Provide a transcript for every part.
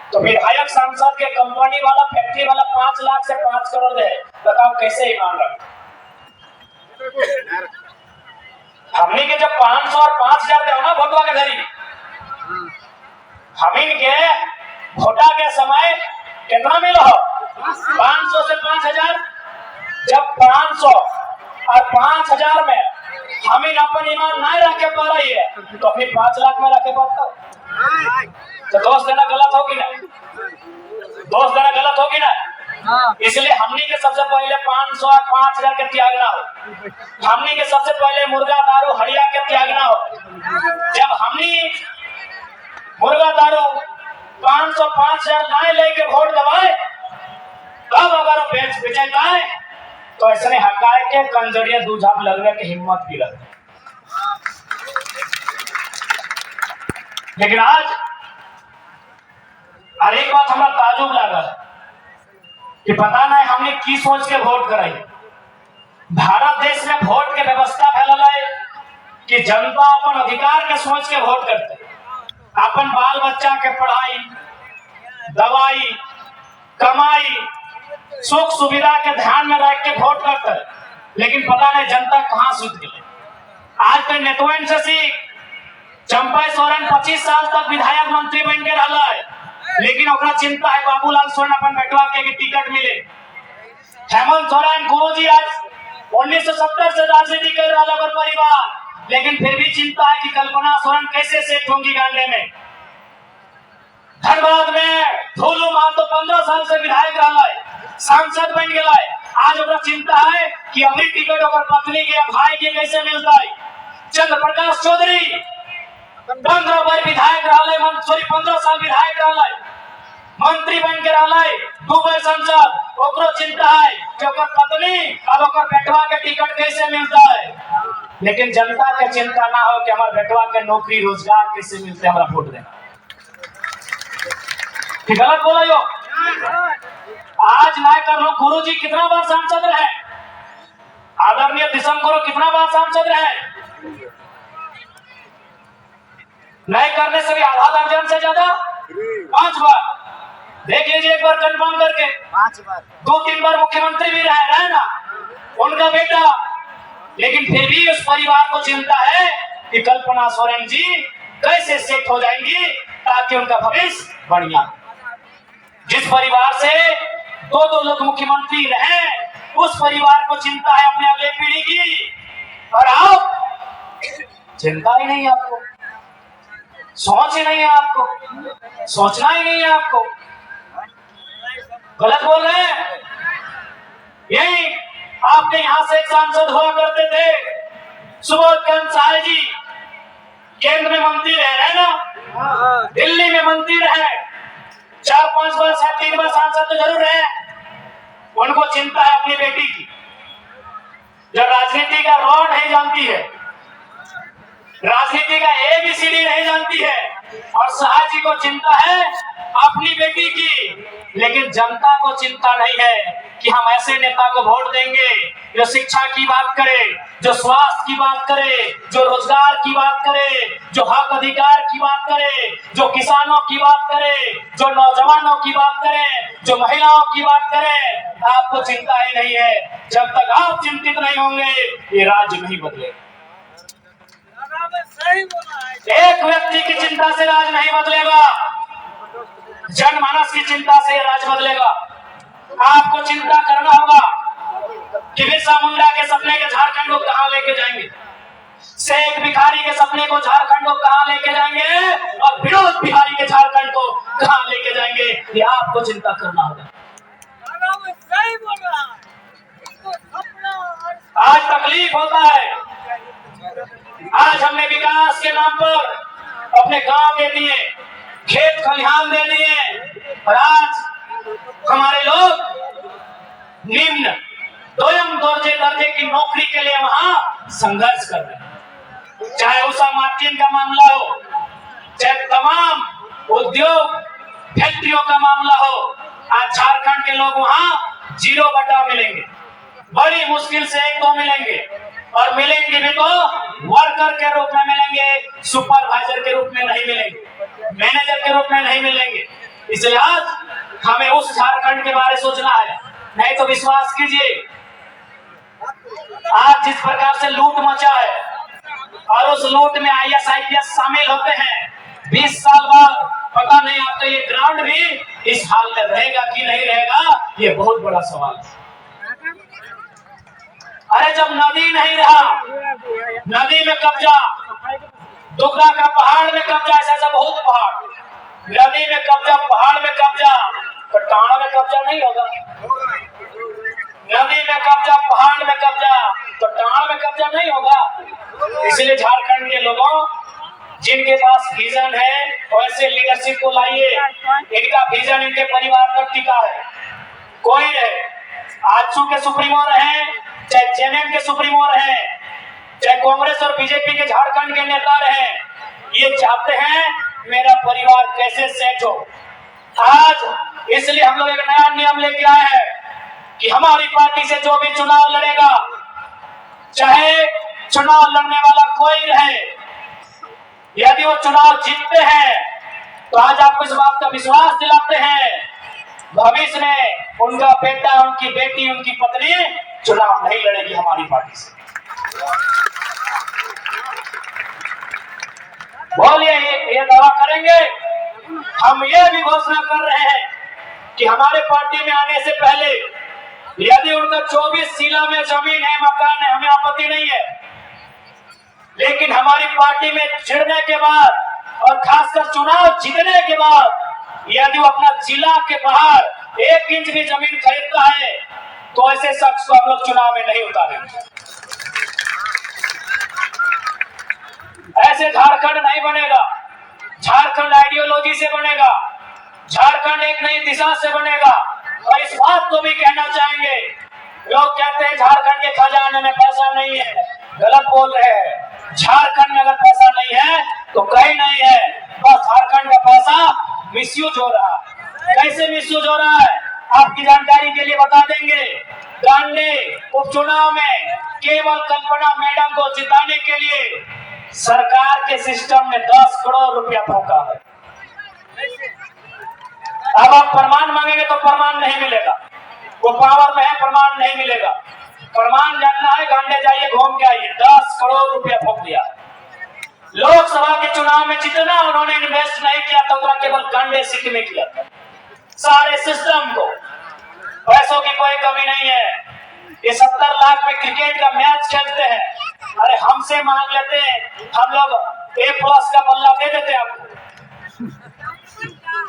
तो विधायक सांसद के कंपनी वाला फैक्ट्री वाला 5 लाख से 5 करोड़ दे, बताओ कैसे ईमान रख। हमने के जब 500 और 5000 दे ना भोटवा के धरी, हम इनके भोटा के समय कितना मिला हो 500 से 5000। जब 500 और 5000 में हम इन अपन ईमान नहीं रख के पा रही है तो अपनी 5 लाख में रख के पाता। तो दोस्त देना गलत होगी ना, दोस्त देना गलत होगी ना। इसलिए हमने के सबसे पहले 500 और 5000 के त्यागना हो, हमने के सबसे पहले मुर्गा दारू हड़िया के त्यागना हो। जब हमने मुर्गा दारू 500 5000 ना लेके वोट दबाए, तब अगर बेच विजेता है तो ऐसे हकाए के कंजरिया दूझाप लगने की हिम्मत भी लगती। लेकिन आज हर एक बात हमारा ताजुब लगा कि पता नहीं हमने की सोच के वोट कराई। भारत देश में वोट के व्यवस्था फैलल है कि जनता अपन अधिकार के सोच के वोट करते, अपन बाल बच्चा के पढ़ाई, दवाई, कमाई, सुख सुविधा के ध्यान में रख के वोट करते। लेकिन पता नहीं जनता कहां सुध गई। आज तो नेतवन से सीख चंपा सोरेन 25 साल तक विधायक मंत्री बन के रहा है, लेकिन ओकरा चिंता है बाबूलाल सोरेन अपन बेटवा के टिकट मिले। हेमंत सोरेन गुरुजी आज 1970 से राजनीति कर रहा है परिवार, लेकिन फिर भी चिंता है कि कल्पना सोरेन कैसे सेट होंगी गांडे में। धनबाद में फूलू महतो 15 साल से विधायक रहा है, सांसद बन गया है। आज ओकरा चिंता है कि अभी टिकट ओकर पत्नी के भाई के कैसे मिलता है। चंद्र प्रकाश चौधरी 15 बार विधायक रहा है, 15 साल विधायक रहा है, मंत्री बन के रहा है, 2 बार सांसद। ओकरो चिंता है कि ओकर पत्नी और ओकर बेटवा के टिकट कैसे मिलता है। लेकिन जनता के चिंता ना हो कि हमारे बेटवा के नौकरी रोजगार कैसे मिलते, हमारा वोट देना। गलत बोला यो। आज ना कर लो, गुरु जी कितना बार सांसद रहे, आदरणीय दिसम गुरु कितना बार सांसद रहे, नहीं करने से भी आधा दर्जन से ज्यादा 5 बार। देख लीजिए एक बार कंफर्म करके, 5 बार 2-3 बार मुख्यमंत्री भी रहे ना उनका बेटा। लेकिन फिर भी उस परिवार को चिंता है कि कल्पना सोरेन जी कैसे सेट हो जाएंगी ताकि उनका भविष्य बढ़िया। जिस परिवार से 2 लोग मुख्यमंत्री रहे, उस परिवार को चिंता है अपने अगले पीढ़ी की, और आप चिंता ही नहीं है, आपको सोच ही नहीं है, आपको सोचना ही नहीं है। आपको गलत बोल रहे हैं। यही आपके यहाँ से एक सांसद हुआ करते थे सुबोध कंसाल जी, केंद्र में मंत्री रहे ना, दिल्ली में मंत्री रहे, 4-5 बार 3 बार सांसद तो जरूर रहे। उनको चिंता है अपनी बेटी की, जो राजनीति का रॉ नहीं जानती है, राजनीति का ABCD नहीं जानती है, और शाह जी को चिंता है अपनी बेटी की। लेकिन जनता को चिंता नहीं है कि हम ऐसे नेता को वोट देंगे जो शिक्षा की बात करे, जो स्वास्थ्य की बात करे, जो रोजगार की बात करे, जो हक अधिकार की बात करे, जो किसानों की बात करे, जो नौजवानों की बात करे, जो महिलाओं की बात करे। आपको चिंता ही नहीं है। जब तक आप चिंतित नहीं होंगे ये राज्य नहीं बदलेगा। एक व्यक्ति की चिंता से राज नहीं बदलेगा, जनमानस की चिंता से राज बदलेगा। आपको चिंता करना होगा कि बिरसा मुंडा के सपने के झारखंड को कहां लेके जाएंगे, शेख भिखारी के सपने को झारखंड को कहां लेके जाएंगे, और विनोद बिहारी के झारखंड को कहां लेके जाएंगे, ये आपको चिंता करना होगा। आज तकलीफ होता है, आज हमने विकास के नाम पर अपने गांव दे दिए, खेत खलिहान दे दिए, और आज हमारे लोग निम्न दोयम दर्जे की नौकरी के लिए वहां संघर्ष कर रहे हैं। चाहे उषा मार्टिन का मामला हो, चाहे तमाम उद्योग फैक्ट्रियों का मामला हो, आज झारखंड के लोग वहां 0 बटा मिलेंगे। बड़ी मुश्किल से 1-2 मिलेंगे, और मिलेंगे भी तो वर्कर के रूप में मिलेंगे, सुपरवाइजर के रूप में नहीं मिलेंगे, मैनेजर के रूप में नहीं मिलेंगे। इसलिए आज हमें उस झारखंड के बारे में सोचना है। नहीं तो विश्वास कीजिए, आज जिस प्रकार से लूट मचा है और उस लूट में IAS IPS शामिल होते हैं, 20 साल बाद पता नहीं आपका ये ग्राउंड भी इस हाल में रहेगा कि नहीं रहेगा, ये बहुत बड़ा सवाल है। अरे जब नदी नहीं रहा, नदी में कब्जा, दुगला का पहाड़ में कब्जा, ऐसा बहुत पहाड़, नदी में कब्जा, पहाड़ में कब्जा, तो टाण में कब्जा नहीं होगा। नदी में कब्जा, पहाड़ में कब्जा, तो टाण में कब्जा नहीं होगा। इसलिए झारखंड के लोगों, जिनके पास विजन है वैसे लीडरशिप को लाइए। इनका विजन इनके परिवार पर टिका है। कोई रहे, आजसू के सुप्रीमो रहे, चाहे जेएमएम के सुप्रीमो रहे, चाहे कांग्रेस और बीजेपी के झारखंड के नेता रहे, ये चाहते हैं मेरा परिवार कैसे सेट हो। आज इसलिए हम लोग एक नया नियम लेके आए हैं कि हमारी पार्टी से जो भी चुनाव लड़ेगा, चाहे चुनाव लड़ने वाला कोई रहे, यदि वो चुनाव जीतते हैं तो आज आपको इस बात का विश्वास दिलाते हैं, भविष्य में उनका बेटा, उनकी बेटी, उनकी पत्नी चुनाव नहीं लड़ेगी हमारी पार्टी से। बोलिए, ये दावा करेंगे। हम ये भी घोषणा कर रहे हैं कि हमारे पार्टी में आने से पहले यदि उनका 24 जिला में जमीन है, मकान है, हमें आपत्ति नहीं है, लेकिन हमारी पार्टी में छिड़ने के बाद और खासकर चुनाव जीतने के बाद यदि वो अपना जिला के बाहर 1 इंच भी जमीन खरीदता है तो ऐसे शख्स को हम लोग चुनाव में नहीं उतारेंगे। ऐसे झारखंड नहीं बनेगा। झारखंड आइडियोलॉजी से बनेगा, झारखंड एक नई दिशा से बनेगा। और इस बात को भी कहना चाहेंगे, लोग कहते हैं झारखंड के खजाने में पैसा नहीं है, गलत बोल रहे हैं। झारखंड में अगर पैसा नहीं है तो कहीं नहीं है, बस झारखंड का पैसा मिसयूज हो रहा है। कैसे मिसयूज हो रहा है आपकी जानकारी के लिए बता देंगे। गांधी उपचुनाव में केवल कल्पना मैडम को जिताने के लिए सरकार के सिस्टम में 10 करोड़ रुपया फूंका है। अब आप प्रमाण मांगेंगे तो प्रमाण नहीं मिलेगा, वो पावर में है, प्रमाण नहीं मिलेगा। प्रमाण जानना है, गांधी जाइए, घूम के आइए, 10 करोड़ रुपया फूंक दिया। लोकसभा के चुनाव में जितना उन्होंने इन्वेस्ट नहीं किया था उतना केवल गांधी सिटी में किया था। सारे सिस्टम को, पैसों की कोई कमी नहीं है। ये 70 लाख में क्रिकेट का मैच खेलते हैं, अरे हमसे मांग लेते हैं, हम लोग A+ का बल्ला दे देते हैं आपको।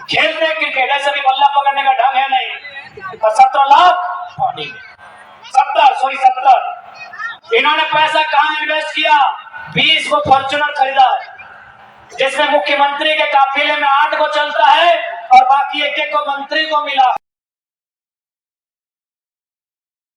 खेलते हैं क्रिकेट, ऐसे भी बल्ला पकड़ने का ढंग है नहीं। 17 लाख पानी में, 70 इन्होंने पैसा कहां इन्वेस्ट किया? 20 को फॉर्च्यूनर खरीदा है, जिसमें मुख्यमंत्री के काफिले में 8 को चलता है और बाकी एक को मंत्री को मिला।